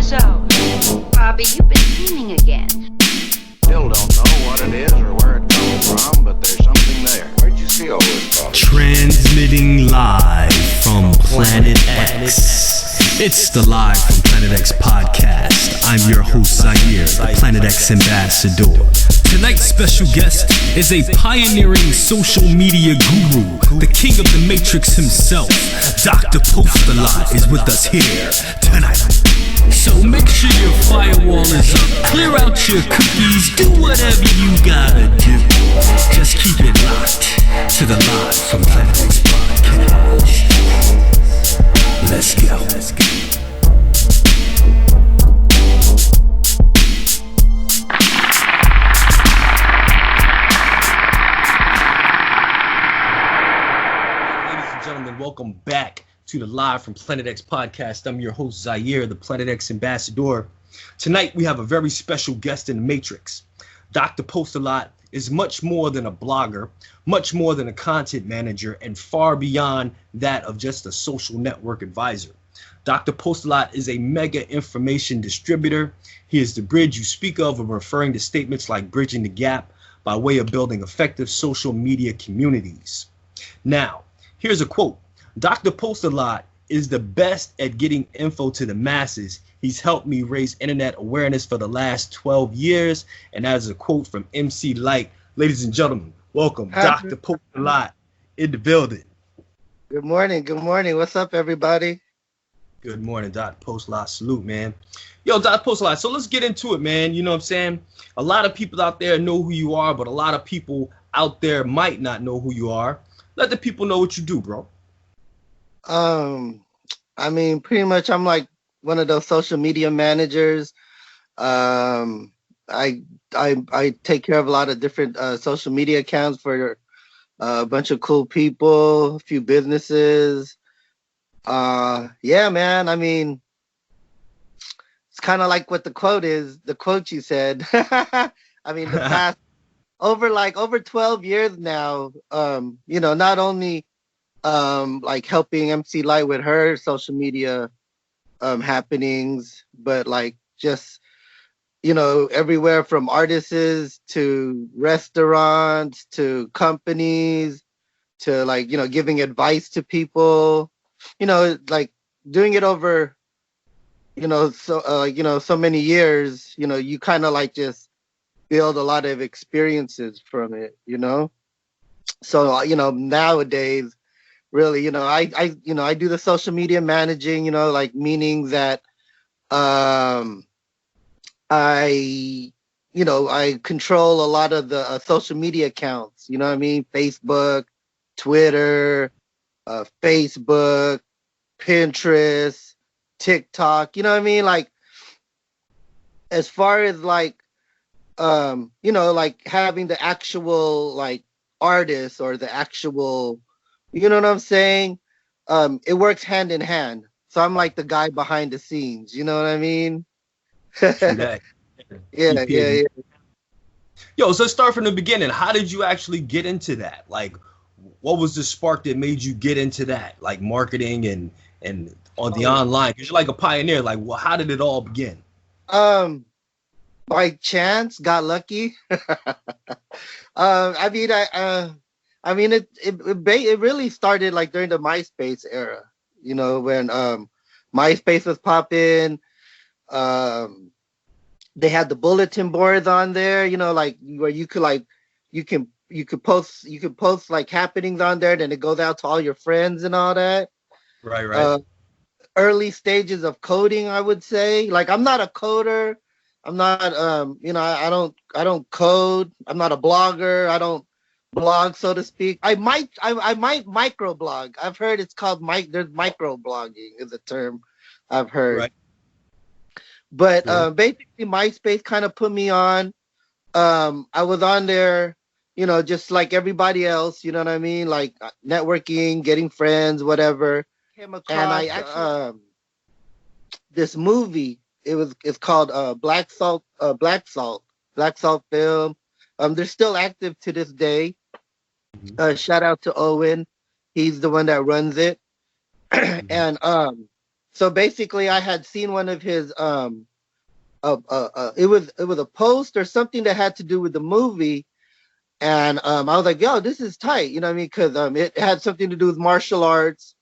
So, Bobby, you've been dreaming again. Still don't know what it is or where it comes from, but there's something there. Where'd you see all this from? Transmitting live from Planet X. It's the Live from Planet X podcast. I'm your host, Zaire, the Planet X ambassador. Tonight's special guest is a pioneering social media guru, the king of the Matrix himself. Dr. Post-a-Lot is with us here tonight. So make sure your firewall is up, clear out your cookies, do whatever you gotta do. Just keep it locked to the Live from Planet X podcast. Let's go. Ladies and gentlemen, welcome back to the Live from Planet X podcast. I'm your host, Zaire, the Planet X ambassador. Tonight, we have a very special guest in the Matrix. Dr. Post-a-Lot is much more than a blogger, much more than a content manager, and far beyond that of just a social network advisor. Dr. Post-a-Lot is a mega information distributor. He is the bridge you speak of when referring to statements like bridging the gap by way of building effective social media communities. Now, here's a quote. Dr. Post-a-Lot is the best at getting info to the masses. He's helped me raise internet awareness for the last 12 years. And that is a quote from MC Light. Ladies and gentlemen, welcome Dr. Post-a-Lot in the building. Good morning. Good morning. What's up, everybody? Good morning, Dr. Post-a-Lot. Salute, man. Yo, Dr. Post-a-Lot, so let's get into it, man. You know what I'm saying? A lot of people out there know who you are, but a lot of people out there might not know who you are. Let the people know what you do, bro. I mean, pretty much I'm like one of those social media managers. I take care of a lot of different social media accounts for a bunch of cool people, a few businesses. Yeah, man. I mean, it's kind of like what the quote you said. I mean, the past over 12 years now, not only like helping MC Light with her social media happenings, but like just, everywhere from artists to restaurants to companies to like, giving advice to people, like doing it over, so many years, you kind of like just build a lot of experiences from it, So, nowadays, really, I do the social media managing, like meaning that I control a lot of the social media accounts, you know what I mean? Facebook, Twitter, Facebook, Pinterest, TikTok, you know what I mean? Like, as far as like, like having the actual like artist or the actual, you know what I'm saying? It works hand in hand. So I'm like the guy behind the scenes. You know what I mean? Yeah. Yo, so let's start from the beginning. How did you actually get into that? Like, what was the spark that made you get into that? Like marketing and on the online? Because you're like a pioneer. Like, well, how did it all begin? By chance, got lucky. I mean, it really started like during the MySpace era, when MySpace was popping. They had the bulletin boards on there, like where you could post like happenings on there, then it goes out to all your friends and all that. Right. Early stages of coding, I would say. Like, I'm not a coder. I'm not, I don't code. I'm not a blogger. I don't blog, so to speak. I might microblog. I've heard it's called there's microblogging is a term I've heard. Right. But basically MySpace kind of put me on. I was on there, just like everybody else, you know what I mean? Like networking, getting friends, whatever. Came across, and I actually this movie. It's called Black Salt film. They're still active to this day. Shout out to Owen. He's the one that runs it. And so basically I had seen one of his it was a post or something that had to do with the movie, and I was like, yo, this is tight, you know what I mean? Because it had something to do with martial arts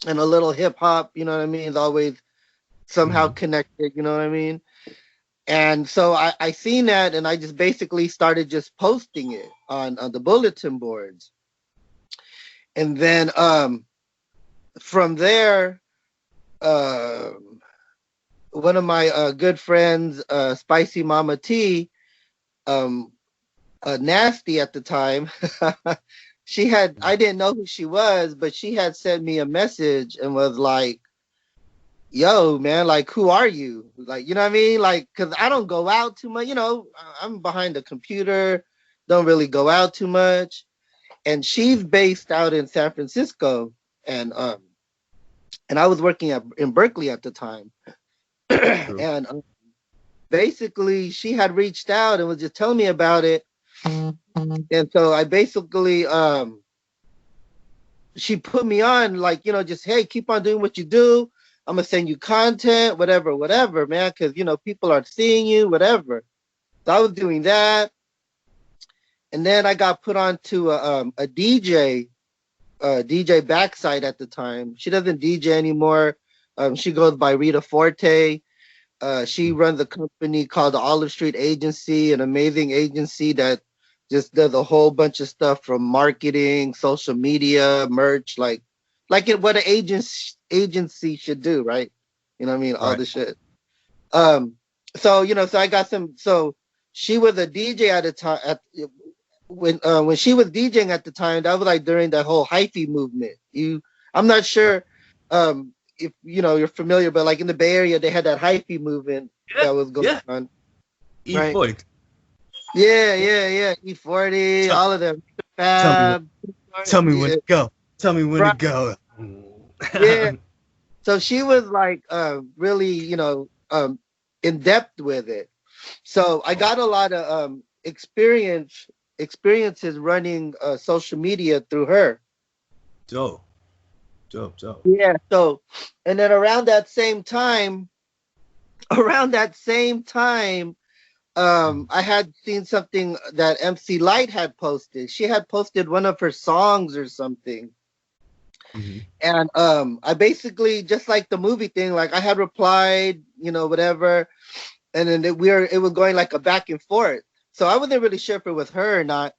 and a little hip hop, you know what I mean? It's always somehow connected, you know what I mean? And so I seen that, and I just basically started just posting it on the bulletin boards. And then from there, one of my good friends, Spicy Mama T, Nasty at the time, I didn't know who she was, but she had sent me a message and was like, yo, man, like, who are you? Like, you know what I mean? Like, because I don't go out too much, you know, I'm behind the computer, don't really go out too much. And she's based out in San Francisco. And I was working in Berkeley at the time. And basically, she had reached out and was just telling me about it. And so I basically, she put me on, like, you know, just, hey, keep on doing what you do. I'm going to send you content, whatever, man, because, you know, people are seeing you, whatever. So I was doing that. And then I got put on to a DJ Backside at the time. She doesn't DJ anymore. She goes by Rita Forte. She runs a company called the Olive Street Agency, an amazing agency that just does a whole bunch of stuff from marketing, social media, merch, like what an agency should do, right? You know what I mean? All the shit. So, you know, so I got so she was a DJ at the time. When she was DJing at the time, that was like during that whole hyphy movement. I'm not sure if you know you're familiar, but like in the Bay Area, they had that hyphy movement that was going on. E40. Right? Yeah. E40, all of them. Fab. Tell me when to go. Tell me when to go. Yeah. So she was like really, you know, in depth with it. So I got a lot of experiences running social media through her. Dope. Yeah. So, and then around that same time, I had seen something that MC Light had posted. She had posted one of her songs or something. And I basically, just like the movie thing, like I had replied, you know, whatever. And then it was going like a back and forth. So I wasn't really sure if it was her or not.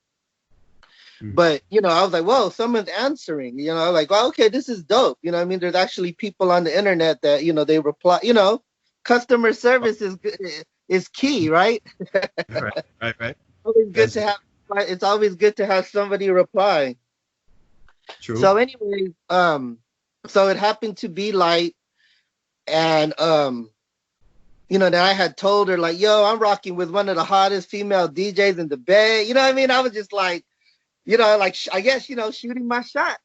But, you know, I was like, whoa, someone's answering, you know, like, well, okay, this is dope. You know what I mean? There's actually people on the internet that, you know, they reply, you know, customer service is key, right? Right. It's always good to have somebody reply. True. So anyway, so it happened to be Light, and you know, then I had told her like, yo, I'm rocking with one of the hottest female DJs in the Bay. You know what I mean? I was just like, you know, like I guess, you know, shooting my shot.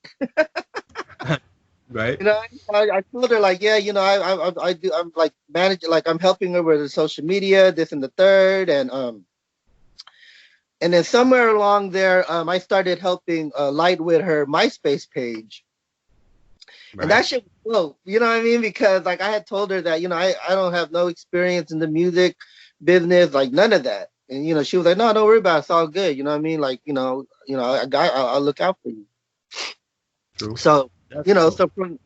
Right. You know, I told her like, yeah, you know, I do, I'm like managing, like I'm helping her with the social media, this and the third, and then somewhere along there, I started helping Light with her MySpace page. Right. And that shit was dope, you know what I mean? Because like I had told her that, you know, I don't have no experience in the music business, like none of that. And, you know, she was like, no, don't worry about it. It's all good. You know what I mean? Like, I'll look out for you. True. So, that's you know, cool.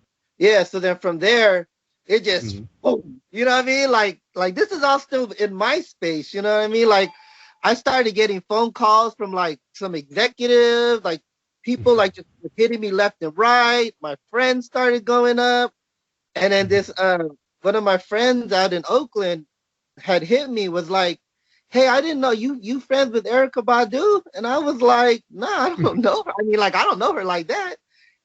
So then from there, it just, boom, you know what I mean? Like this is all still in MySpace, you know what I mean? Like I started getting phone calls from like some executives, like people like just hitting me left and right. My friends started going up. And then this, one of my friends out in Oakland had hit me, was like, hey, I didn't know you friends with Erykah Badu? And I was like, nah, I don't know her. I mean, like, I don't know her like that.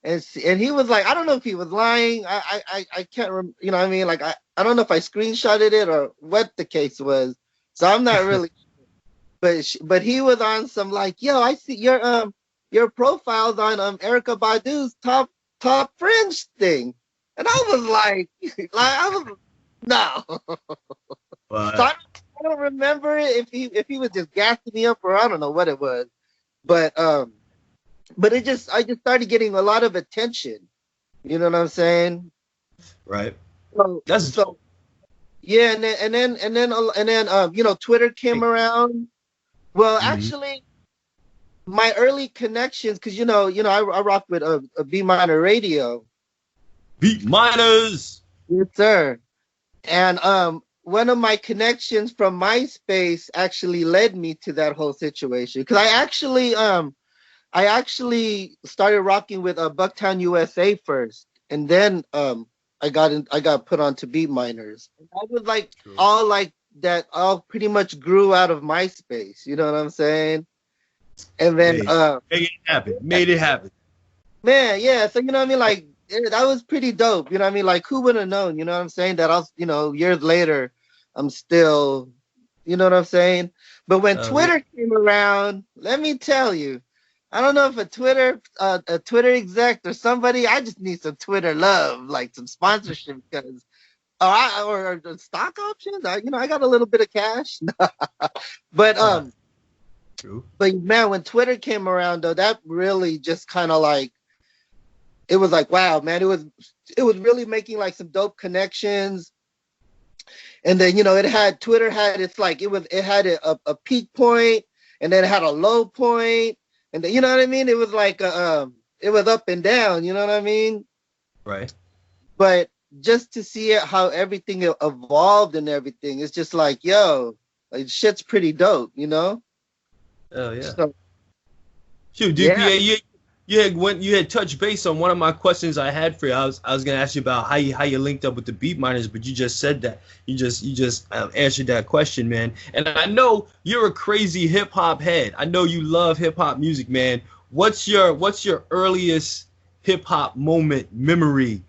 And he was like, I don't know if he was lying. I can't remember, you know what I mean? Like, I don't know if I screenshotted it or what the case was. So I'm not really but he was on some like, yo, I see your profile's on Erykah Badu's top fringe thing. And I was like no. So I don't remember it if he was just gassing me up or I don't know what it was. But I just started getting a lot of attention. You know what I'm saying? Right. So, That's so yeah, and then you know, Twitter came around. Well, Mhm. actually, my early connections, because I rock with a B minor radio. Beat miners. Yes, sir. And one of my connections from MySpace actually led me to that whole situation. Because I actually started rocking with Bucktown USA first, and then I got put on to Beat Miners. I was like True. all like that, all pretty much grew out of MySpace. You know what I'm saying? And then Hey, make it happen. Made it happen. man, yeah. So you know what I mean? Like that was pretty dope. You know what I mean? Like who would have known? You know what I'm saying? That I'll, years later, I'm still, you know what I'm saying? But when Yeah. Twitter came around, let me tell you, I don't know if a Twitter exec or somebody. I just need some Twitter love, like some sponsorship, because or stock options. I got a little bit of cash, but True. but man, when Twitter came around though, that really just kind of like it was like wow, man, it was really making like some dope connections. And then it had Twitter had its like it had a peak point, and then it had a low point, and then, you know what I mean. It was like it was up and down. You know what I mean. Right. But just to see it how everything evolved and everything, it's just like yo, like shit's pretty dope. Oh yeah. So Shoot, yeah. DPA, you had touched base on one of my questions I had for you. I was gonna ask you about how you linked up with the beat miners, but you just said that. You just answered that question, man. And I know you're a crazy hip hop head. I know you love hip hop music, man. What's your earliest hip hop moment memory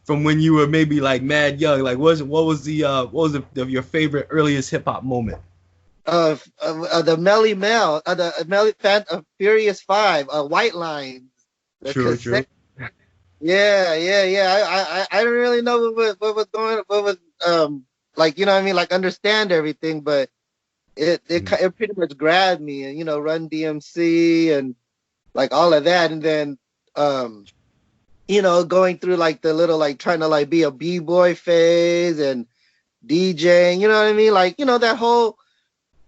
from when you were maybe like mad young? Like your favorite earliest hip hop moment? The Melly Mel, the Melly Fan of Furious Five, White Lines, the True, true. cassette. Yeah, yeah, yeah. I don't really know what was like, you know what I mean, like understand everything, but Mhm. it pretty much grabbed me, and Run DMC and like all of that, and then um going through like the little like trying to like be a b-boy phase and DJing, you know what I mean, like that whole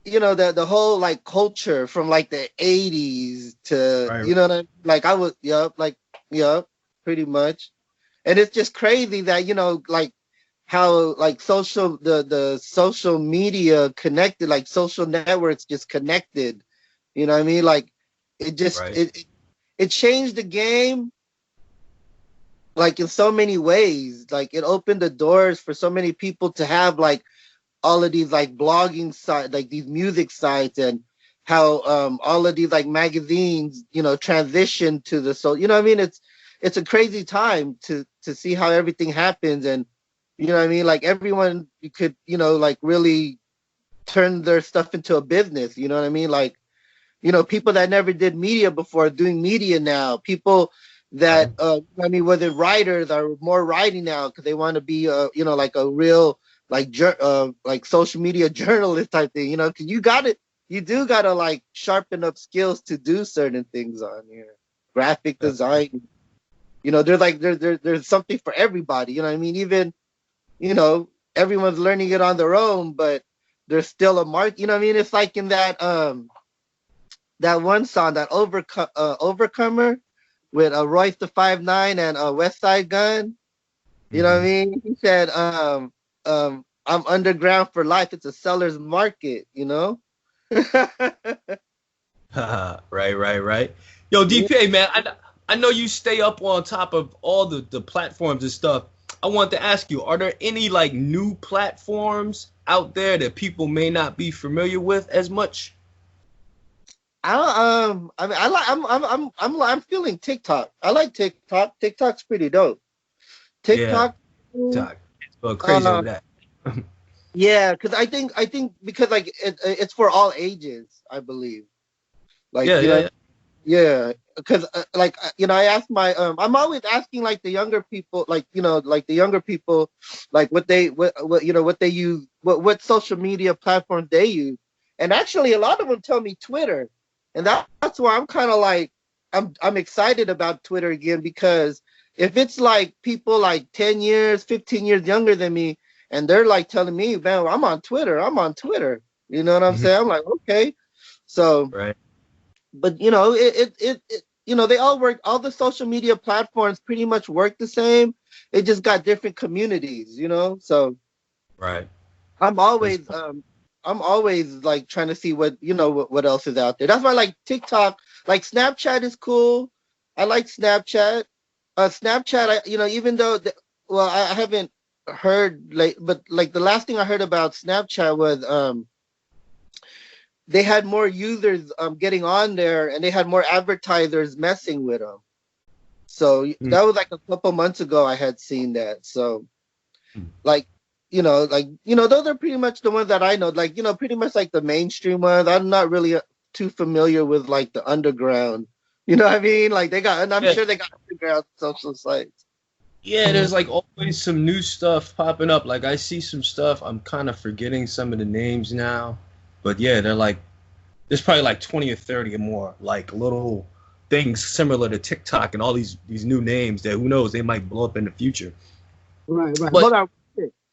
the whole like culture from like the 80s to Right. what I mean? Like I was pretty much. And it's just crazy that like how like the social media connected, like social networks just connected, you know what I mean, like it just Right. it changed the game like in so many ways. Like it opened the doors for so many people to have like all of these like blogging sites, like these music sites, and how all of these like magazines, transition to the so what I mean. It's a crazy time to see how everything happens, and what I mean. Like everyone could like really turn their stuff into a business. You know what I mean? Like people that never did media before are doing media now. People that Right. I mean, whether writers are more writing now because they want to be like a real like social media journalist type thing. Because you do gotta like sharpen up skills to do certain things on here. Graphic Uh, design. There's like there's something for everybody. You know what I mean? Even everyone's learning it on their own, but there's still a mark. You know what I mean? It's like in that one song, that Overcomer with Royce the 5'9" and West Side Gun. You know what I mhm. mean? He said, I'm underground for life. It's a seller's market. Right, right, right. Yo, Yeah. DPA, man, I know you stay up on top of all the platforms and stuff. I want to ask you, are there any like new platforms out there that people may not be familiar with as much? I mean, I'm feeling TikTok. I like TikTok. TikTok's pretty dope. Yeah, TikTok. TikTok. It's going crazy Uh, over that. yeah, because I think because like it's for all ages, I believe. Like Yeah, yeah, yeah. yeah, because I asked I'm always asking like the younger people, like the younger people, like what they use, what social media platforms they use, and actually a lot of them tell me Twitter, and that's why I'm kind of like I'm excited about Twitter again because if it's like people like 10 years, 15 years younger than me, and they're like telling me, man, I'm on Twitter. You know what I'm saying? I'm like, okay. So, Right. but you know, they all work. All the social media platforms pretty much work the same. They just got different communities, you know. So, Right. I'm always, like trying to see what else is out there. That's why like TikTok, like Snapchat is cool. I like Snapchat. Snapchat, even though, I haven't heard but like the last thing I heard about Snapchat was they had more users getting on there, and they had more advertisers messing with them. So that was like a couple months ago I had seen that. So like, those are pretty much the ones that I know, like, pretty much like the mainstream ones. I'm not really too familiar with like the underground. You know what I mean? Like and I'm sure they got underground social sites. Yeah, there's like always some new stuff popping up. Like I see some stuff, I'm kind of forgetting some of the names now. But yeah, they're like, there's probably like 20 or 30 or more like little things similar to TikTok and all these new names that who knows, they might blow up in the future. Right. But,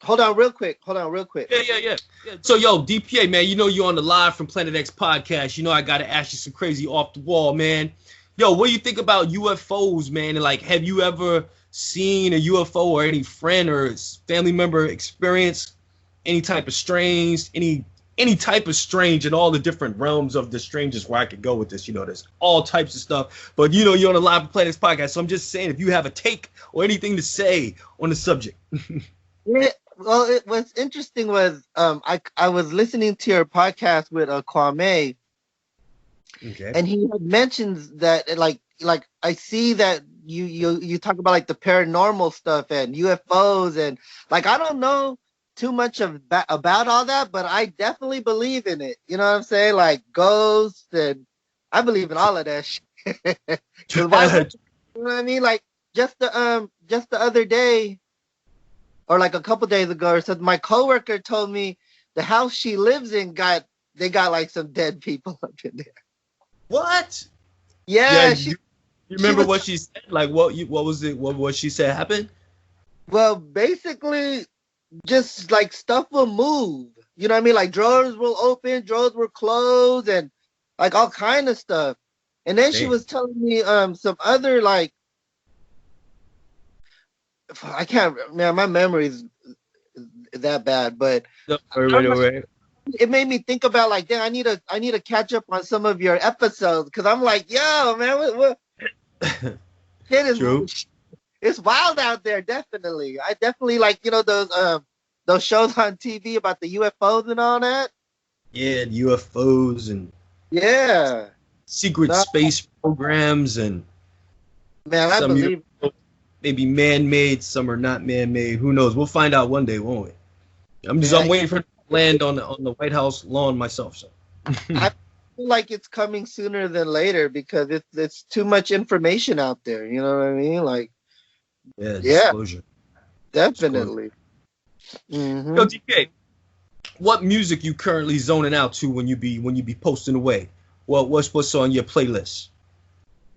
Hold on real quick. Yeah. So, yo, DPA, man, you're on the Live from Planet X podcast. I got to ask you some crazy off the wall, man. Yo, what do you think about UFOs, man? And like, have you ever seen a UFO or any friend or family member experience any type of strange, any type of strange in all the different realms of the strangest where I could go with this? There's all types of stuff. But, you're on the Live from Planet X podcast. So I'm just saying, if you have a take or anything to say on the subject. Yeah. Well, what's interesting was I was listening to your podcast with Kwame, okay, and he had mentioned that like I see that you talk about like the paranormal stuff and UFOs, and like I don't know too much about all that, but I definitely believe in it. You know what I'm saying? Like ghosts, and I believe in all of that shit. You know what I mean? Like just the other day, or like a couple days ago, or something, my coworker told me the house she lives in got like some dead people up in there. What? Yeah. You remember what she said? Like what was it? What she said happened? Well, basically, just like stuff will move. You know what I mean? Like drawers will open, drawers will close, and like all kind of stuff. And then she was telling me some other like, I can't, man, my memory is that bad, but Right. It made me think about like, damn, I need to catch up on some of your episodes, because I'm like, yo, man, what shit is True. It's wild out there, definitely. I definitely like, those shows on TV about the UFOs and all that. Yeah, UFOs and secret space programs, and man, I believe maybe man-made, some are not man-made. Who knows? We'll find out one day, won't we? I'm waiting for it to land on the White House lawn myself. So I feel like it's coming sooner than later, because it's too much information out there. You know what I mean? Like, disclosure. Definitely. Mm-hmm. Yo, DK, what music you currently zoning out to when you be posting away? What's on your playlist?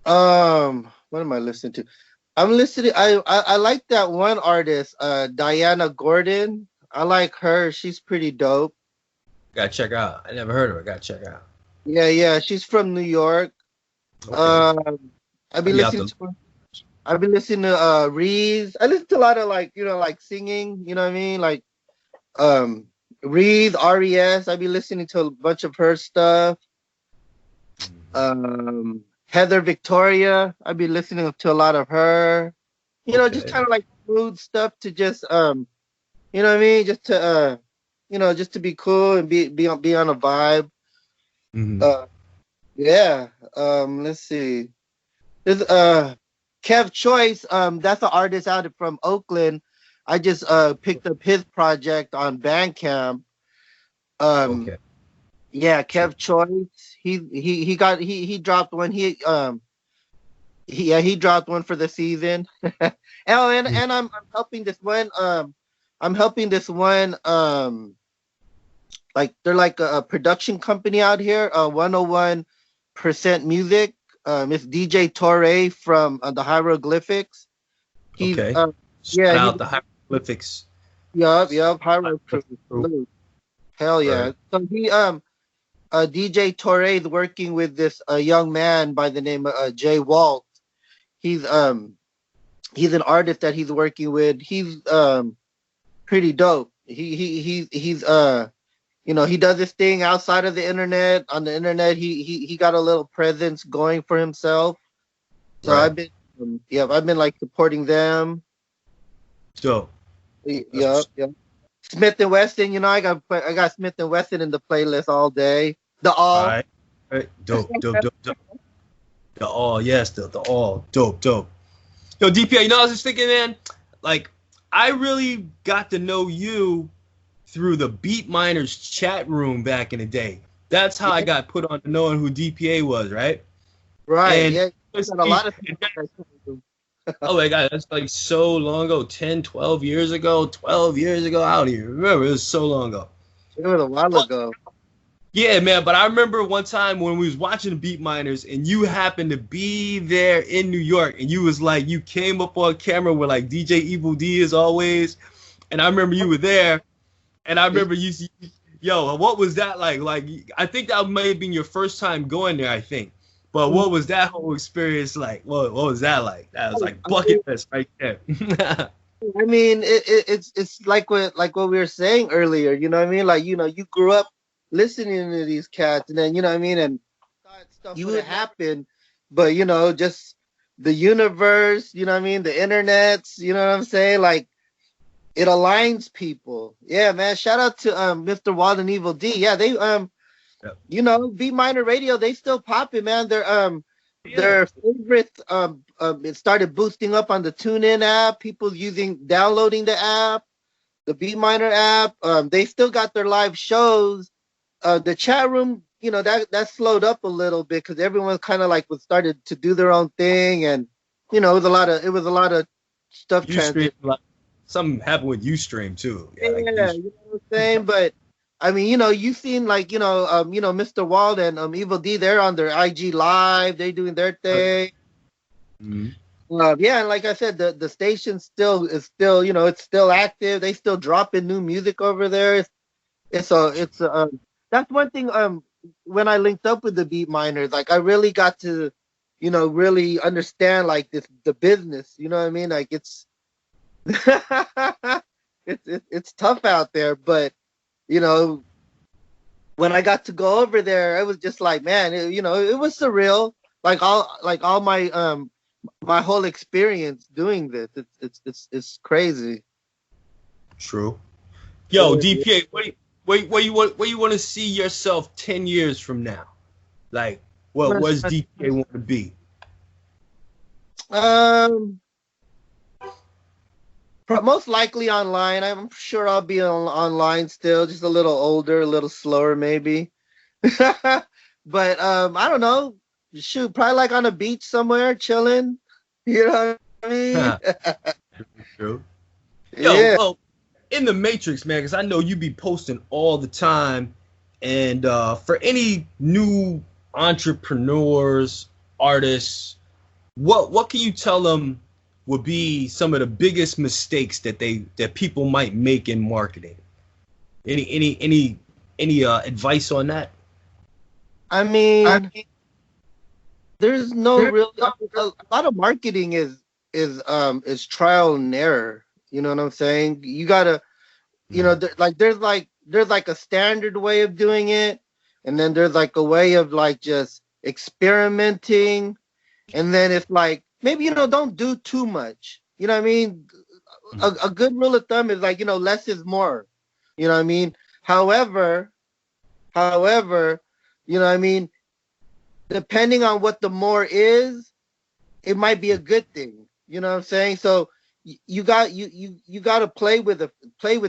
What am I listening to? I'm listening. I like that one artist, Diana Gordon. I like her. She's pretty dope. Gotta check out. I never heard of her. Gotta check out. Yeah. She's from New York. Okay. I've been listening to Reese. I listen to a lot of like singing. You know what I mean? Like Reese, RES. I've been listening to a bunch of her stuff. Heather Victoria, I've been listening to a lot of her. Just kind of like mood stuff to just you know what I mean? Just to just to be cool and be on a vibe. Mm-hmm. Let's see. There's Kev Choice, that's an artist out from Oakland. I just picked up his project on Bandcamp. Yeah, Kev Choice. He dropped one. He dropped one for the season. and I'm helping this one. Like they're like a production company out here. 101% Music. It's DJ Torre from the Hieroglyphics. He's Okay. yeah, Shout out the hieroglyphics. yup, hieroglyphics. Crew. Hell yeah. Right. So he DJ Torre is working with this young man by the name of Jay Walt. He's he's an artist that he's working with. He's pretty dope. He's you know, he does this thing outside of the internet. On the internet, he got a little presence going for himself. So Right. I've been like supporting them. Dope. Yeah. Smith and Wesson, you know, I got Smith and Wesson in the playlist all day. The All all. right. Right. Dope. The all, yes, the all. Dope. Yo, DPA, you know, I was just thinking, man, like, I really got to know you through the Beat Miners chat room back in the day. That's how I got put on to knowing who DPA was, right? Right. And Yeah. There's a lot of people oh my God, that's like so long ago, 10, 12 years ago, 12 years ago. I don't even remember. It was so long ago. It was a while ago. Yeah, man, but I remember one time when we was watching the Beat Miners and you happened to be there in New York and you was like, you came up on camera with like DJ Evil D as always. And I remember you were there and I remember yo, what was that like? Like, I think that may have been your first time going there, I think. But what was that whole experience like? What was that like? That was like bucket list right there. I mean, it's like what we were saying earlier. You know what I mean? Like, you know, you grew up listening to these cats, and then, you know what I mean, and thought stuff would happen, but, you know, just the universe, you know what I mean, the internets, you know what I'm saying, like, it aligns people. Yeah, man. Shout out to Mr. Wild and Evil D. Yeah, they you know, B Minor Radio, they still popping, man. Their favorite it started boosting up on the TuneIn app. People downloading the app, the B Minor app. They still got their live shows. The chat room, you know, that slowed up a little bit because everyone kind of like started to do their own thing, and you know, it was a lot of stuff. Something happened with Ustream too. Yeah, like you know what I'm saying. But I mean, you know, you've seen like, you know, Mr. Wald and Evil D. They're on their IG live. They're doing their thing. Mm-hmm. Yeah, and like I said, the station is still, you know, it's still active. They still dropping new music over there. It's that's one thing. When I linked up with the Beat Miners, like I really got to, you know, really understand like the business. You know what I mean? Like it's it's tough out there, but you know, when I got to go over there, it was just like, man, you know, it was surreal. Like all my my whole experience doing this, it's crazy. True. Yo, DPA, where you want to see yourself 10 years from now? Like, where's DPA want to be? Most likely online. I'm sure I'll be online still, just a little older, a little slower maybe. But I don't know. Shoot, probably like on a beach somewhere, chilling. You know what I mean? True. Yeah. Yo, well, in the Matrix, man, because I know you be posting all the time. And for any new entrepreneurs, artists, what can you tell them would be some of the biggest mistakes that people might make in marketing? Any advice on that? I mean, there's no real. A lot of marketing is trial and error. You know what I'm saying? You gotta, you know, there's like a standard way of doing it, and then there's like a way of like just experimenting, and then it's like maybe, you know, don't do too much. You know what I mean? A good rule of thumb is like, you know, less is more. You know what I mean? However, you know what I mean? Depending on what the more is, it might be a good thing. You know what I'm saying? So you got to play with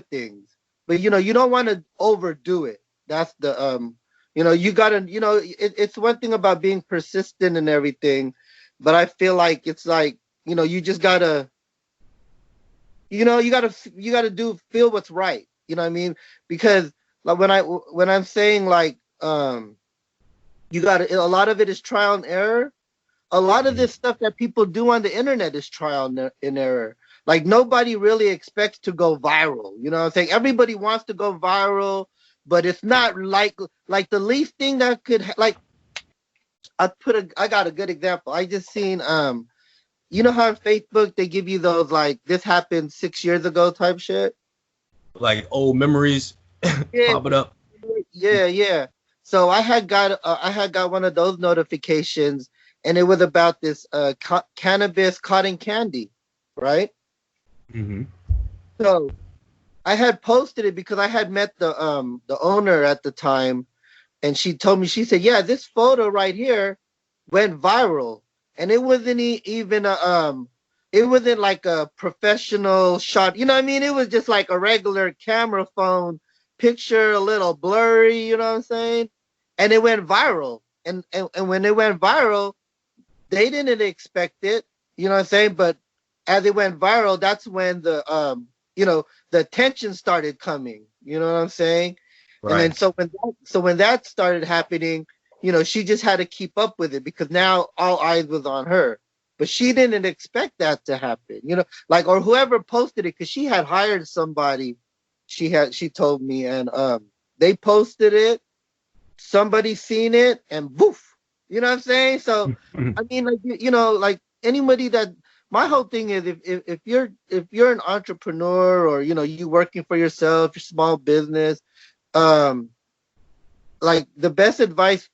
things, but you know, you don't want to overdo it. That's the you know, you got to, you know, it's one thing about being persistent and everything, but I feel like it's like, you know, you just gotta, you know, you gotta feel what's right. You know what I mean? Because like when I'm saying like, you gotta, a lot of it is trial and error. a lot of this stuff that people do on the internet is trial and error. Like nobody really expects to go viral. You know what I'm saying? Everybody wants to go viral, but it's not like the least thing that could like I got a good example. I just seen you know how on Facebook they give you those like this happened 6 years ago type shit? Like old memories Yeah, popping up. yeah. So I had got one of those notifications, and it was about this cannabis cotton candy, right? Mm-hmm. So I had posted it because I had met the owner at the time, and she told me, she said, yeah, this photo right here went viral, and it wasn't even it wasn't like a professional shot, you know what I mean? It was just like a regular camera phone picture, a little blurry, you know what I'm saying? And it went viral, and when it went viral, they didn't expect it, you know what I'm saying? But as it went viral, that's when the the attention started coming, you know what I'm saying? Right. And then so when that started happening, she just had to keep up with it because now all eyes was on her. But she didn't expect that to happen, like, or whoever posted it, because she had hired somebody. She told me, and they posted it. Somebody seen it, and boof, you know what I'm saying? So I mean, like, like anybody that. My whole thing is if you're an entrepreneur, or you working for yourself, your small business, like the best advice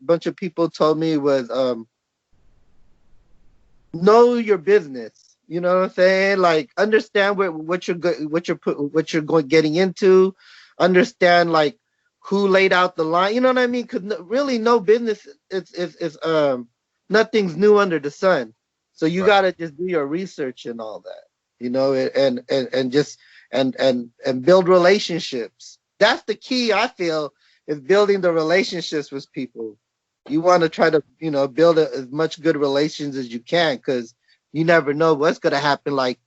bunch of people told me was know your business. You know what I'm saying? Like understand what you're getting into. Understand like who laid out the line. You know what I mean? Because really, no business is nothing's new under the sun. So you gotta just do your research and all that, and just and build relationships. That's the key, I feel, is building the relationships with people. You want to try to build as much good relations as you can, because you never know what's gonna happen like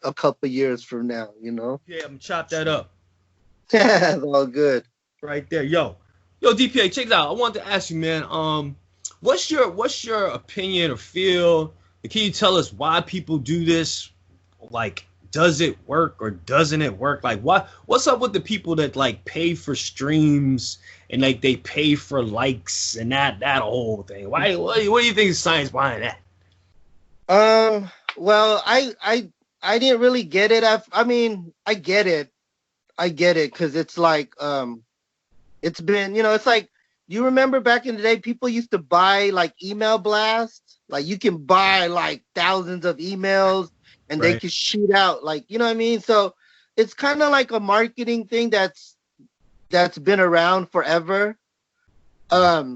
a couple years from now. Yeah, I'm chop that up. It's all good. Right there, yo, DPA, check it out. I wanted to ask you, man. What's your opinion or feel? Can you tell us why people do this? Like, does it work or doesn't it work? Like, what's up with the people that like pay for streams and like they pay for likes and that whole thing? What do you think is science behind that? Well, I didn't really get it. I mean, I get it because it's like it's been it's like, you remember back in the day, people used to buy like email blasts. Like you can buy like thousands of emails and they can shoot out, like, you know what I mean? So it's kind of like a marketing thing that's been around forever. I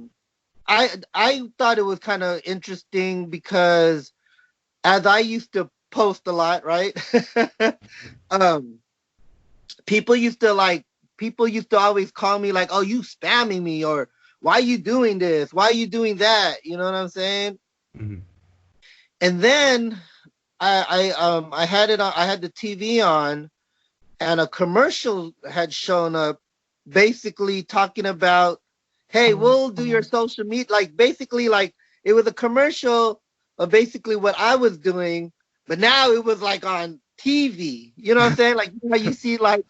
thought it was kind of interesting because as I used to post a lot, right? People used to always call me like, oh, you spamming me, or why are you doing this? Why are you doing that? You know what I'm saying? Mm-hmm. And then I had it on, I had the TV on, and a commercial had shown up basically talking about, hey, we'll do your social media. Like basically like it was a commercial of basically what I was doing, but now it was like on TV. You know what I'm saying? Like how you see like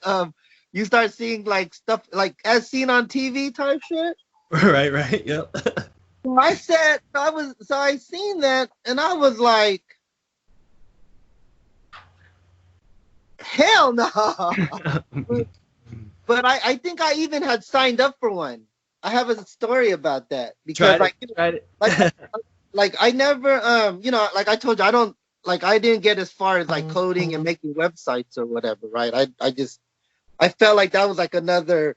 you start seeing like stuff like as seen on TV type shit. Right, yep. So I seen that and I was like, hell no. But I think I even had signed up for one. I have a story about that because like I never like I told you, I didn't get as far as like coding and making websites or whatever, right? I felt like that was like another,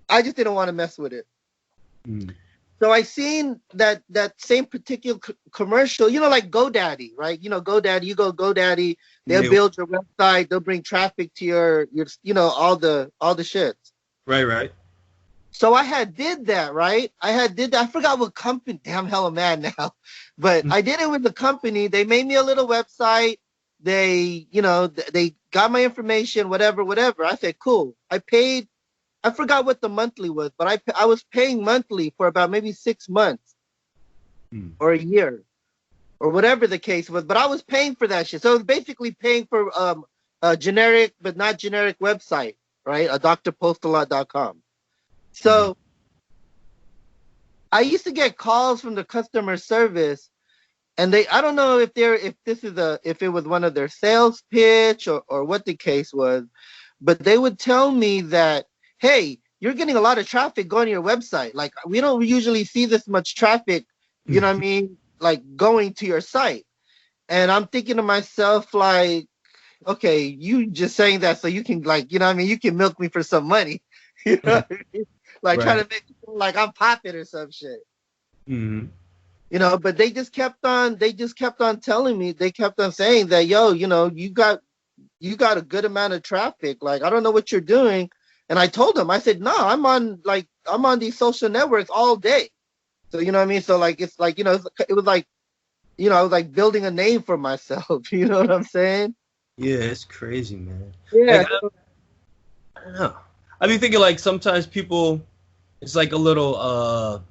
I just didn't want to mess with it. Mm. So I seen that same particular commercial, like GoDaddy, right? GoDaddy, you go GoDaddy, they'll build your website, they'll bring traffic to your all the shit. Right. So I had did that, right? I forgot what company. Damn, hella mad now. But I did it with the company. They made me a little website. They, they got my information, whatever. I said, cool. I paid. I forgot what the monthly was, but I was paying monthly for about maybe 6 months. or a year or whatever the case was. But I was paying for that shit. So it was basically paying for a generic but not generic website, right? A drpostalot.com. So I used to get calls from the customer service, and I don't know if it was one of their sales pitch or what the case was, but they would tell me that, hey, you're getting a lot of traffic going to your website. Like, we don't usually see this much traffic, you know what I mean? Like, going to your site. And I'm thinking to myself, like, okay, you just saying that so you can, like, you know what I mean? You can milk me for some money. You know what I mean? Like, trying to make it feel like I'm popping or some shit. Mm-hmm. You know, but they just kept on telling me, they kept on saying that, yo, you know, you got a good amount of traffic. Like, I don't know what you're doing. And I told them, I said, no, I'm on these social networks all day. So, you know what I mean? So, like, it's like, you know, it was like, you know, I was like building a name for myself. You know what I'm saying? Yeah, it's crazy, man. Yeah. Like, I don't know. I be thinking, like, sometimes people, it's like a little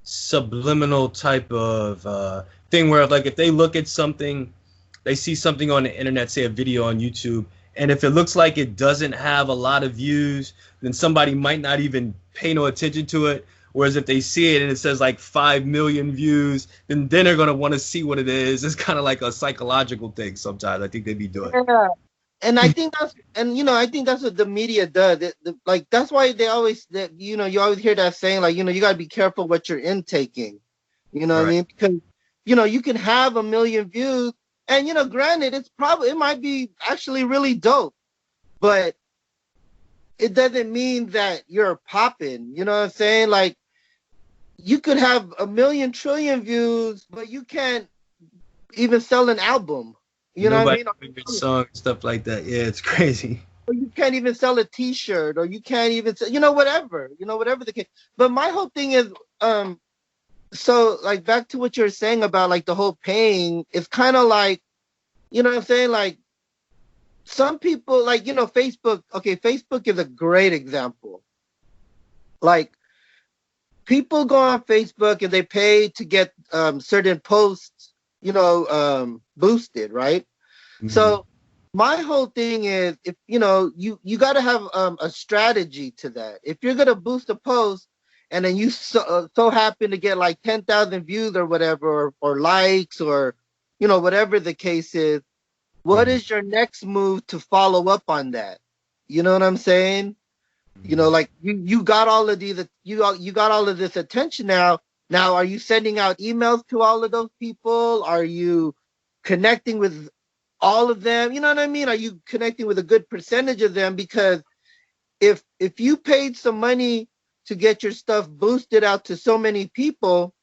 subliminal type of thing where, like, if they look at something, they see something on the internet, say a video on YouTube, and if it looks like it doesn't have a lot of views, then somebody might not even pay no attention to it. Whereas if they see it and it says like 5 million views, then they're going to want to see what it is. It's kind of like a psychological thing sometimes I think they be doing. Yeah. And I think that's what the media does. Like, that's why they always, you know, you always hear that saying, like, you know, you got to be careful what you're intaking. You know what I mean? Because, you know, you can have 1 million views, and, you know, granted, it might be actually really dope, but it doesn't mean that you're popping. You know what I'm saying? Like, you could have 1 million trillion views, but you can't even sell an album. You know what I mean? Song, stuff like that. Yeah, it's crazy. Or you can't even sell a T-shirt, or you can't even sell, you know, whatever the case. But my whole thing is, so, like, back to what you're saying about, like, the whole paying, it's kind of like, you know what I'm saying? Like, some people, like, you know, Facebook is a great example. Like, people go on Facebook and they pay to get certain posts, you know, boosted, right? Mm-hmm. So my whole thing is, if, you know, you got to have a strategy to that. If you're going to boost a post, and then you so happen to get like 10,000 views or whatever, or likes, or, you know, whatever the case is, what is your next move to follow up on that? You know what I'm saying? You know, like, you got all of these, you got all of this attention now. Now, are you sending out emails to all of those people? Are you connecting with all of them? You know what I mean? Are you connecting with a good percentage of them? Because if you paid some money to get your stuff boosted out to so many people,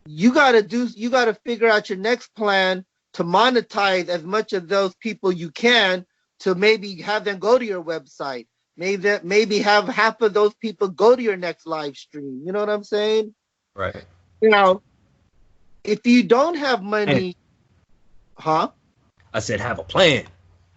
you got to figure out your next plan to monetize as much of those people you can, to maybe have them go to your website. Maybe have half of those people go to your next live stream. You know what I'm saying? Right. You know, if you don't have money, I said have a plan.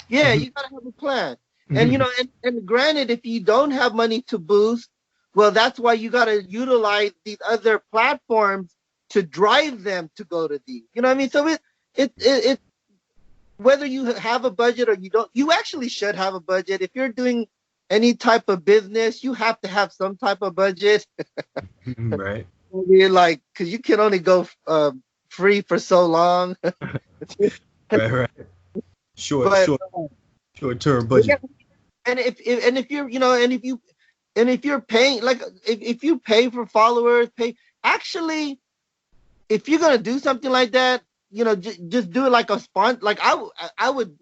Yeah, you gotta have a plan. And, you know, and granted, if you don't have money to boost, well, that's why you gotta utilize these other platforms to drive them to go to these. You know what I mean? So it whether you have a budget or you don't, you actually should have a budget. If you're doing any type of business, you have to have some type of budget. Right. I mean, like, because you can only go free for so long. Right. Short-term budget. Yeah, and if you're, you know, and if you're paying, like, if you pay for followers, actually, if you're gonna do something like that, you know, just do it like a sponsor. Like, I would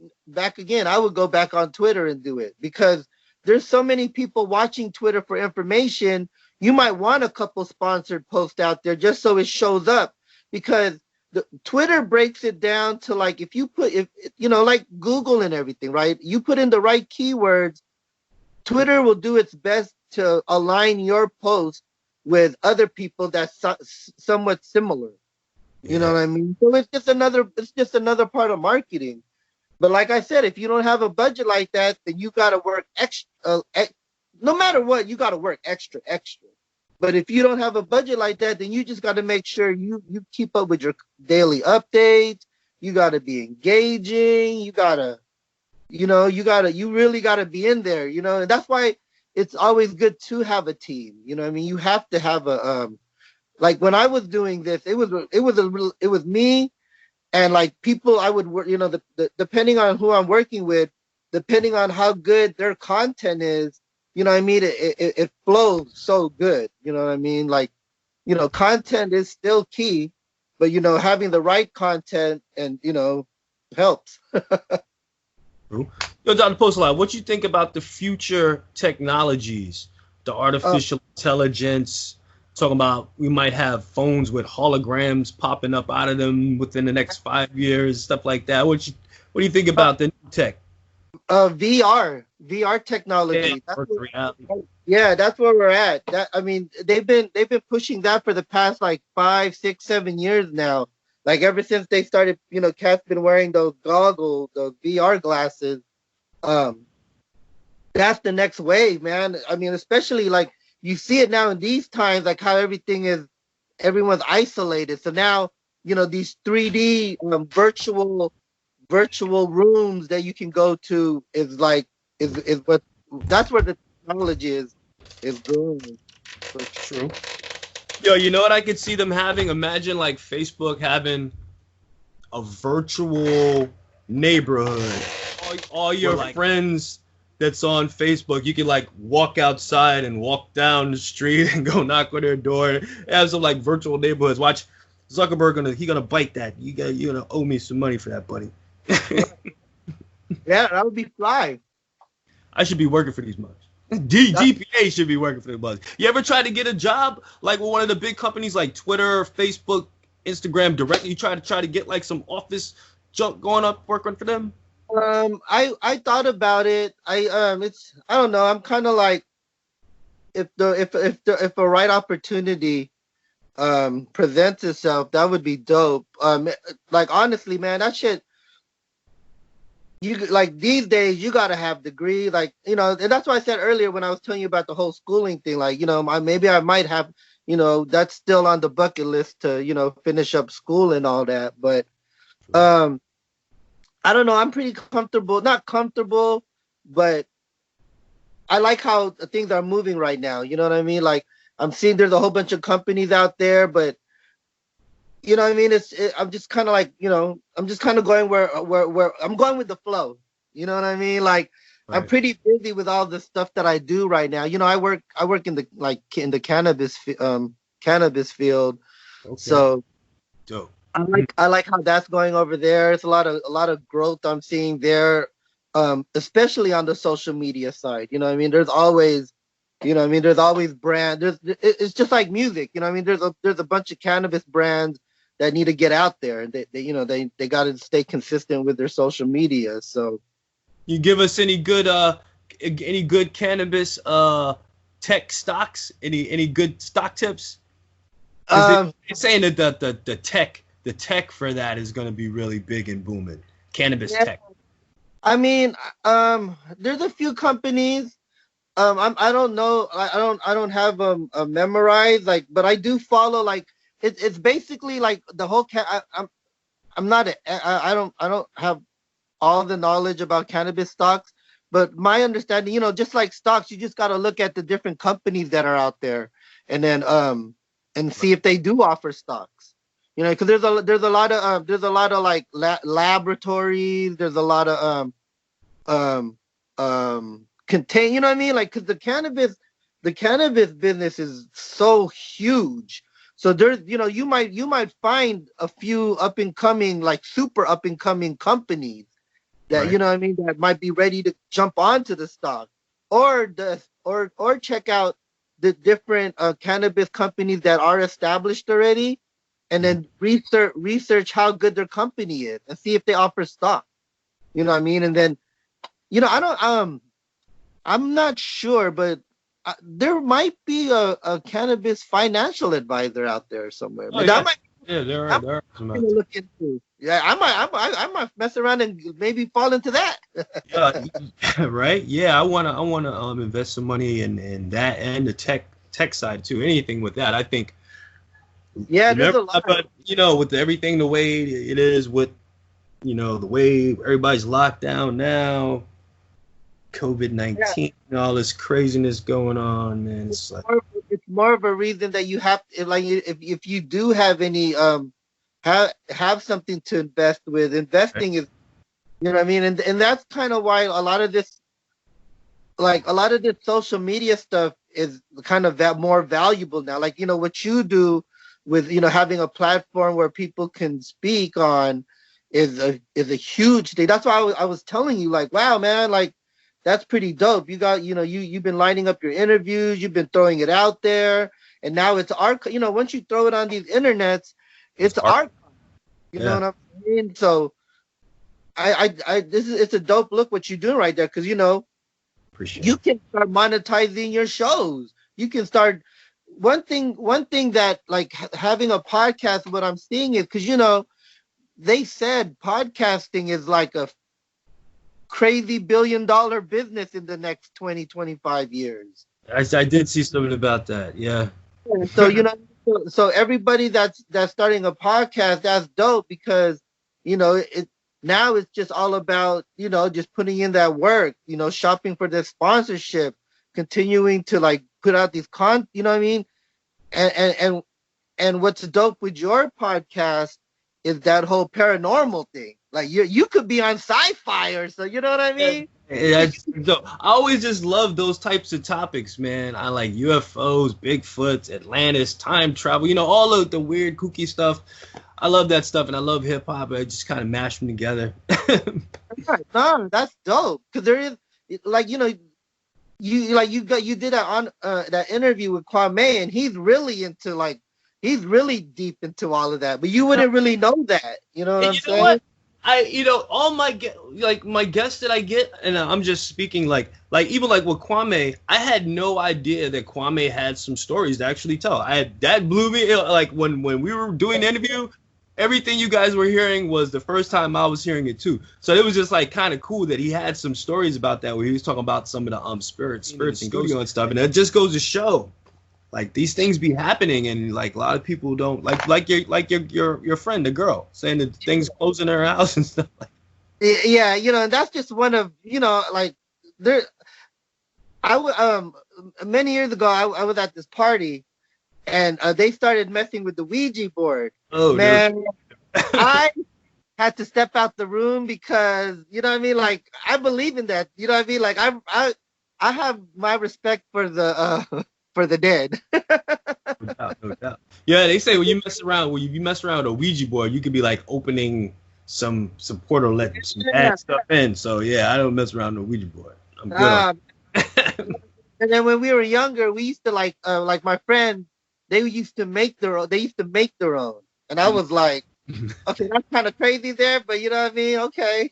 go back on Twitter and do it, because there's so many people watching Twitter for information. You might want a couple sponsored posts out there just so it shows up, because Twitter breaks it down to, like, if you you know, like Google and everything, right? You put in the right keywords, Twitter will do its best to align your post with other people that's somewhat similar. You know what I mean? So it's just another part of marketing. But like I said, if you don't have a budget like that, then you got to work extra. No matter what, you got to work extra. But if you don't have a budget like that, then you just got to make sure you keep up with your daily updates. You got to be engaging. You really got to be in there, and that's why it's always good to have a team. I mean, you have to have a, like when I was doing this, it was me and like people I would work, depending on who I'm working with, depending on how good their content is, what I mean, it flows so good. You know what I mean? Like, content is still key, but having the right content and helps. Yo, Dr. Postolot, what you think about the future technologies, the artificial intelligence? Talking about we might have phones with holograms popping up out of them within the next 5 years, stuff like that. What do you think about the new tech? VR technology. That's where we're at. I mean, they've been pushing that for the past like 5, 6, 7 years now. Like ever since they started, Cat's been wearing those goggles, those VR glasses. That's the next wave, man. I mean, especially like you see it now in these times, like how everyone's isolated. So now, these 3D virtual rooms that you can go to is what that's where the technology is going. So true. Yo, you know what I could see them having? Imagine like Facebook having a virtual neighborhood. All your friends that's on Facebook, you can like walk outside and walk down the street and go knock on their door. Have some like virtual neighborhoods. Watch Zuckerberg gonna bite that. You're gonna owe me some money for that, buddy. Yeah, that would be fly. I should be working for these mugs. DPA should be working for the buzz. You ever try to get a job like with one of the big companies like Twitter, Facebook, Instagram directly? You try to get like some office junk going up working for them? I thought about it. I don't know. I'm kind of like if a right opportunity presents itself, that would be dope. Like honestly, man, that shit. You like these days you gotta have degree, like and that's why I said earlier when I was telling you about the whole schooling thing, like maybe I might have that's still on the bucket list to finish up school and all that, but I don't know, I'm pretty not comfortable, but I like how things are moving right now. You know what I mean? Like I'm seeing there's a whole bunch of companies out there, but you know what I mean? I'm just kind of like, I'm just kind of going where I'm going with the flow. You know what I mean? Like right. I'm pretty busy with all the stuff that I do right now. I work in the cannabis field. Okay. So dope. I like how that's going over there. It's a lot of growth I'm seeing there, especially on the social media side. You know what I mean? There's always there's always brand. It's just like music. You know what I mean? There's a bunch of cannabis brands that need to get out there, and they got to stay consistent with their social media. So, you give us any good cannabis tech stocks? Any good stock tips? It's saying that the tech for that is going to be really big and booming. Cannabis tech. I mean, there's a few companies. I don't know. I don't have them memorized. Like, but I do follow. Like, it's basically like the whole. I'm not. I don't have all the knowledge about cannabis stocks, but my understanding, just like stocks, you just got to look at the different companies that are out there, and then and see if they do offer stocks. Because there's a lot of like laboratories. There's a lot of contain, you know what I mean? Like, because the cannabis business is so huge. So there's, you might find a few up and coming, like super up and coming companies that, right. You know what I mean, that might be ready to jump onto the stock, or check out the different cannabis companies that are established already, and then research how good their company is and see if they offer stock. You know what I mean? And then, I'm not sure, but there might be a cannabis financial advisor out there somewhere. Oh, but there are some. Look into. Yeah, I might mess around and maybe fall into that. Yeah, right. Yeah, I wanna invest some money in that and the tech tech side too. Anything with that, I think. Yeah, there's a lot. But with everything the way it is, with the way everybody's locked down now, COVID-19, all this craziness going on, man. It's more of a reason that you have to, like, if you do have any have something to invest with. Investing is, what I mean, and that's kind of why a lot of this social media stuff is kind of that more valuable now. Like, what you do with having a platform where people can speak on is a huge thing. That's why I was telling you, like, wow, man, like, that's pretty dope. You got, you've been lining up your interviews, you've been throwing it out there, and now it's art. Once you throw it on these internets, it's art. You know what I mean? So it's a dope look what you're doing right there, because appreciate you can start monetizing your shows. You can start one thing that, like, having a podcast, what I'm seeing is, because they said podcasting is like a crazy $1 billion business in the next 20-25 years. I did see something about that. Yeah. So so everybody that's starting a podcast, that's dope, because now it's just all about just putting in that work, shopping for the sponsorship, continuing to, like, put out these you know what I mean? And what's dope with your podcast is that whole paranormal thing. Like, you could be on sci-fi or so, you know what I mean? Yeah, I always just love those types of topics, man. I like UFOs, Bigfoots, Atlantis, time travel, all of the weird, kooky stuff. I love that stuff, and I love hip hop. I just kind of mash them together. No, that's dope. Because there is, like, you did that on that interview with Kwame, and he's really deep into all of that. But you wouldn't really know that. You know what I'm saying? What? All my guests that I get, and I'm just speaking like even like with Kwame, I had no idea that Kwame had some stories to actually tell. That blew me. Like when we were doing the interview, everything you guys were hearing was the first time I was hearing it too. So it was just like kind of cool that he had some stories about that, where he was talking about some of the spirits and go-go and stuff, and it just goes to show, like, these things be happening, and like a lot of people don't like your friend, the girl, saying that things closing her house and stuff like that. Yeah, and that's just one of like there. Many years ago I was at this party, and they started messing with the Ouija board. Oh man, I had to step out the room, because like, I believe in that. You know what I mean? Like, I have my respect for the for the dead. No doubt. Yeah, they say when you mess around with a Ouija board, you could be like opening some portal, letting some bad stuff in. So yeah, I don't mess around with a Ouija board. I'm good. And then when we were younger, we used to like my friend, they used to make their own. And I was like, okay, that's kind of crazy there, but you know what I mean? Okay.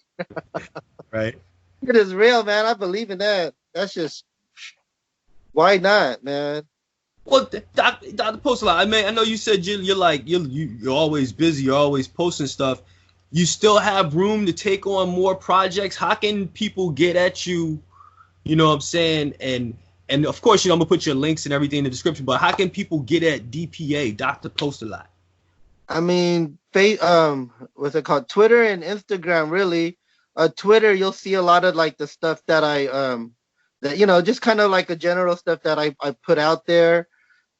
Right. It is real, man. I believe in that. That's just, why not, man? Well, Dr. Post-a-lot, I mean, I know you said you're always busy, you're always posting stuff. You still have room to take on more projects. How can people get at you? You know what I'm saying? And of course, I'm gonna put your links and everything in the description. But how can people get at DPA, Dr. Post-a-lot? I mean, what's it called? Twitter and Instagram, really. Twitter, you'll see a lot of like the stuff that just kind of like a general stuff that I put out there.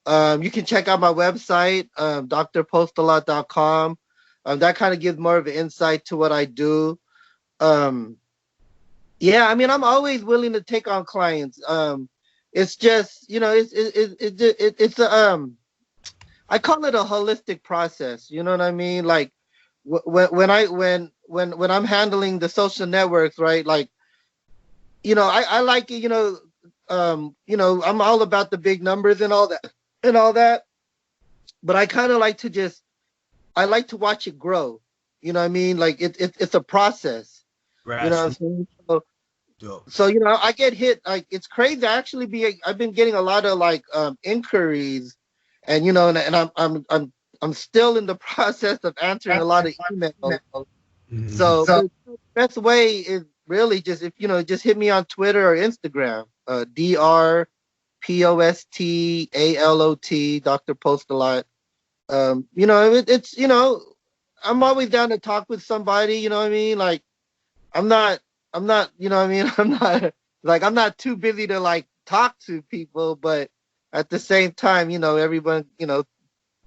You can check out my website, drpostalot.com. That kind of gives more of an insight to what I do. Yeah, I mean, I'm always willing to take on clients. It's just, I call it a holistic process. You know what I mean? Like when I'm handling the social networks, right? Like, I like it, I'm all about the big numbers and all that. But I kind of like to I like to watch it grow. You know what I mean? Like it's a process. Right. You know what I'm saying? So I get hit, like, it's crazy. I've been getting a lot of like inquiries, and and I'm still in the process of answering a lot of emails. Mm-hmm. So the best way is really just just hit me on Twitter or Instagram, Dr Postalot, Dr. Postalot. It's I'm always down to talk with somebody. You know what I mean? Like I'm not, you know what I mean? I'm not too busy to like talk to people, but at the same time, everyone,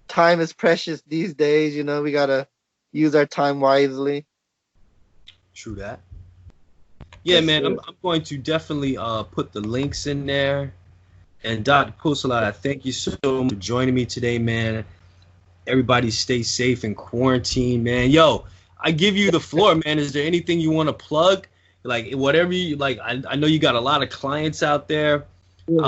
time is precious these days. We gotta use our time wisely. True that. Yeah, Yes, man, sir. I'm going to definitely put the links in there. And Dr. Postolot, I thank you so much for joining me today, man. Everybody stay safe in quarantine, man. Yo, I give you the floor, man. Is there anything you want to plug? Like whatever you like. I know you got a lot of clients out there. Yeah.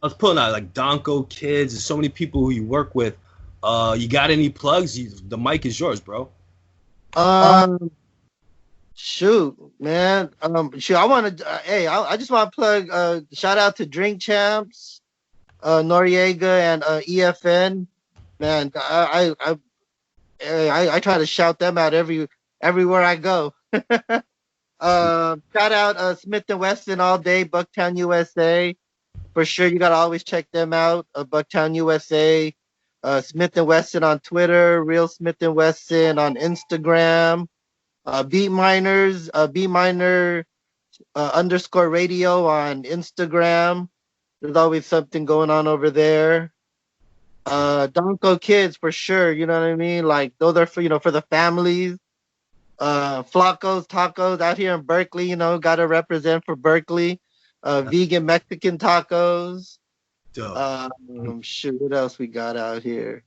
I was pulling out like Donko Kids. There's so many people who you work with. You got any plugs? The mic is yours, bro. Shoot, man. I want to. Hey, I just want to plug. Shout out to Drink Champs, Noriega, and EFN. Man, I try to shout them out everywhere I go. Shout out Smith and Wesson all day, Bucktown, USA. For sure, you gotta always check them out. Bucktown, USA. Smith and Wesson on Twitter, Real Smith and Wesson on Instagram. Beat Miners, B Miner underscore radio on Instagram. There's always something going on over there. Donko Kids for sure, you know what I mean? Like those are for the families. Flacos Tacos out here in Berkeley, gotta represent for Berkeley. Vegan Mexican tacos. Shoot, what else we got out here?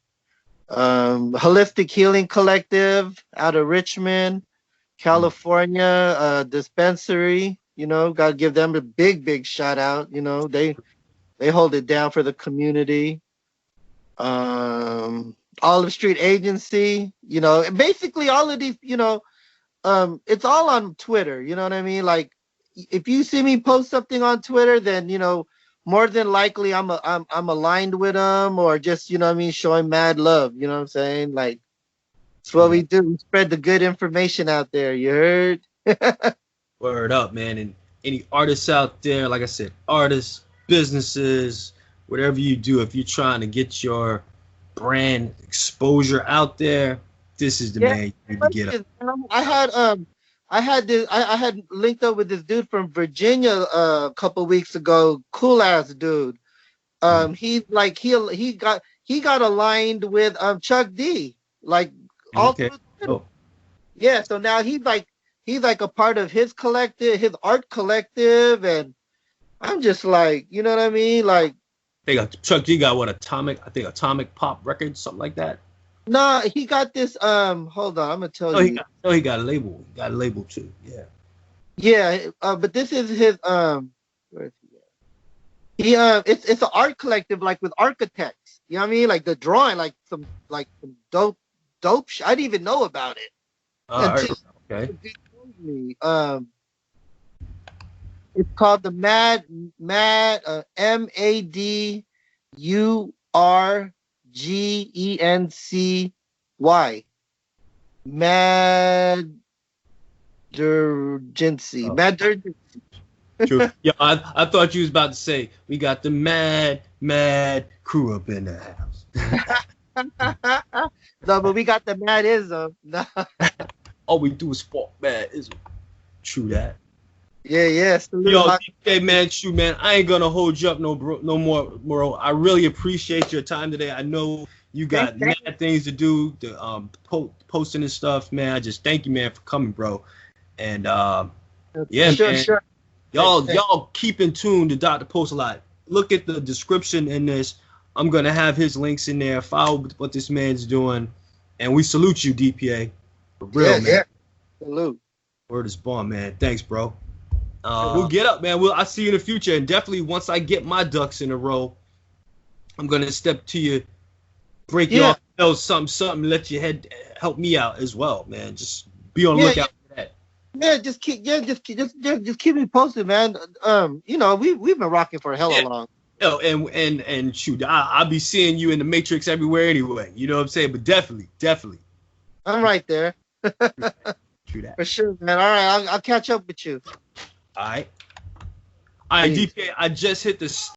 Holistic Healing Collective out of Richmond, California, dispensary, gotta give them a big shout out. They hold it down for the community. Olive Street Agency, basically all of these, it's all on Twitter, you know what I mean? Like if you see me post something on Twitter, then more than likely I'm aligned with them, or just showing mad love, you know what I'm saying? Like that's what we do. We spread the good information out there. You heard? Word up, man. And any artists out there, like I said, artists, businesses, whatever you do, if you're trying to get your brand exposure out there, this is the man you need to get up. I had linked up with this dude from Virginia a couple weeks ago. Cool ass dude. He got aligned with Chuck D. Like all Okay. through. Yeah, so now he's like a part of his collective, his art collective, and I'm just like, you know what I mean? Like They got Chuck D got what, Atomic Pop Records, something like that. Nah, he got this. Hold on, I'm gonna tell you. He got a label. He got a label too. Yeah. Yeah, but this is his. Where is he at? It's an art collective, like with architects. You know what I mean? Like the drawing, like some dope. I didn't even know about it. Okay. It's called the MADURGENCY. Madurgency. True. Yeah, I thought you was about to say we got the mad crew up in the house. No, but we got the madism. No. All we do is sport madism. True that. Yeah. Yo, DJ, man, shoot, man. I ain't gonna hold you up no more, bro. I really appreciate your time today. I know you got mad things to do, the posting and stuff, man. I just thank you, man, for coming, bro. And yeah, man. Sure. Y'all keep in tune to Dr. Postalot. Look at the description in this. I'm gonna have his links in there. Follow what this man's doing, and we salute you, DPA. For real, man. Yeah. Salute. Word is born, man. Thanks, bro. We'll get up, man. I'll see you in the future, and definitely once I get my ducks in a row, I'm gonna step to you, break your something, let your head help me out as well, man. Just be on the lookout for that. Yeah, just keep me posted, man. We've been rocking for a hell of long. Oh, and shoot, I'll be seeing you in the Matrix everywhere anyway. You know what I'm saying? But definitely. I'm right there. True that. For sure, man. All right, I'll catch up with you. All right, DPA. I just hit the